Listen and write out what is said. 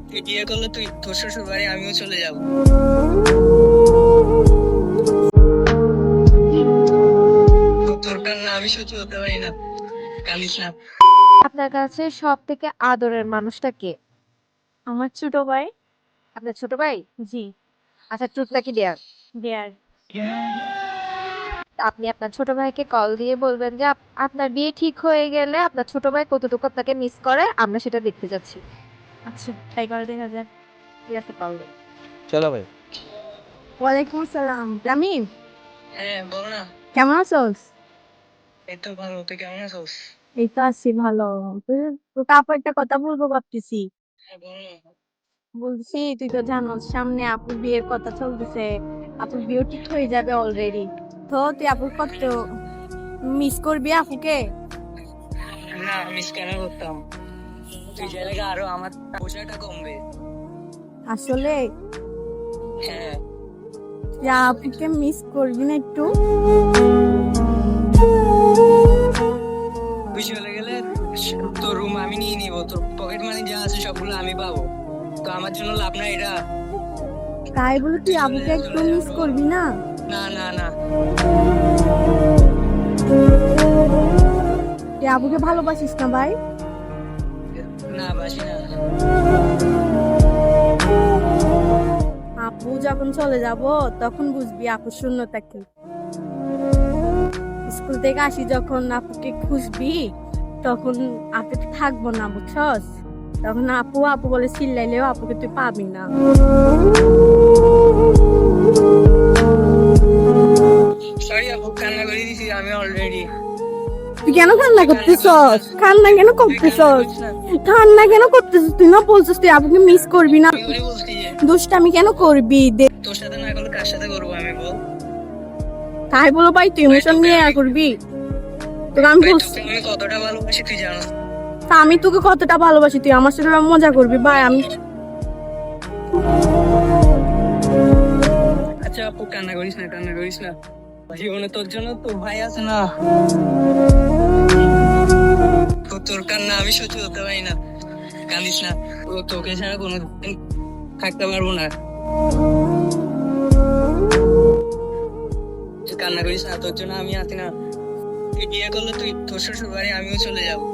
তুই বিয়ে করলে তুই তোর শ্বশুর বাড়ি আমিও চলে যাব। তোর কান্না আমি সহ্য করতে পারি না, কাঁদিস না। আপনার কাছে সব থেকে আদরের মানুষটা কে? আমার ছোট ভাই। আপনার ছোট ভাই? জি। আচ্ছা, ট্রুথ নাকি ডেয়ার? দেয়ার। আপনি আপনার ছোট ভাইকে কল দিয়ে বলবেন যে আপনার বিয়ে ঠিক হয়ে গেলে আপনার ছোট ভাই কতটুকু আপনাকে মিস করে আমরা সেটা দেখতে যাচ্ছি। আচ্ছা, তাই করে দেখা যায়। ঠিক আছে, কল দিন। চলো ভাই। ওয়ালাইকুম আসসালাম। রামিম, হ্যাঁ বল না। কেমন আছোস? এই তো ভালো, তুই কেমন আছিস? এই তো আছি ভালো। তোকে আপু একটা কথা বলবো ভাবতেছি। হ্যাঁ বল না। বলছি তুই তো জানোস সামনে আপুর বিয়ের কথা চলতেছে। আপুর বিয়ে ঠিক হয়ে যাবে অলরেডি। তো তুই আপুর কত মিস করবি আপুকে? না, মিস কেন করতাম? তুই গেলে আরো আমার বোঝাটা কমবে। আসলে হ্যাঁ। তুই আপুকে মিস করবি না একটু? তুই চলে গেলে তোর রুম আমি নিয়ে নিব, তোর পকেট মানি যা আছে সবগুলো আমি পাবো। তো আমার জন্য লাভ নাই এটা। তাই বলে তুই আপুকে একটু মিস করবি না? না না না। তুই আপুকে ভালোবাসিস না ভাই? না বাসি না। আপু যখন চলে যাব তখন বুঝবি আপুর শূন্যতা কি। স্কুল থেকে আসি যখন আপুকে খুঁজবি তখন আপু থাকবো না, বুঝছস? তখন আপু আপু বলে চিল্লাইলেও আপুকে তুই পাবি না। সরি আপু, কান্না করে দিছি আমি অলরেডি। তুই কেন কান্না করতেছস? কান্না কেন করতেছস? কান্না কেন করতেছস? তুই না বলছিস তুই আপুকে মিস করবি না? আমি বলছি যে দুষ্টামি কেন করবি? তোর সাথে না করলে কার সাথে করবো আমি বল? তাই বলো ভাই, তুই ইমোশন নিয়ে করবি? তোকে আমি ভাই, বলছি, তোকে আমি কতটা ভালোবাসি তুই জানো। তা আমি তোকে কতটা ভালোবাসি, তুই আমার সাথে মজা করবি ভাই? আমি আচ্ছা আপু, কান্না করিস না, কান্না করিস না। জীবনে তোর জন্য তোর ভাই আছে না। তোর কান্না আমি সহ্য করতে পারি না, কান্দিস না। তোকে ছাড়া কোনোদিন থাকতে পারবো না। তুই কান্না করিস না, তোর জন্য আমি আছি না। তুই বিয়ে করলে তুই তোর শ্বশুর বাড়ি আমিও চলে যাবো।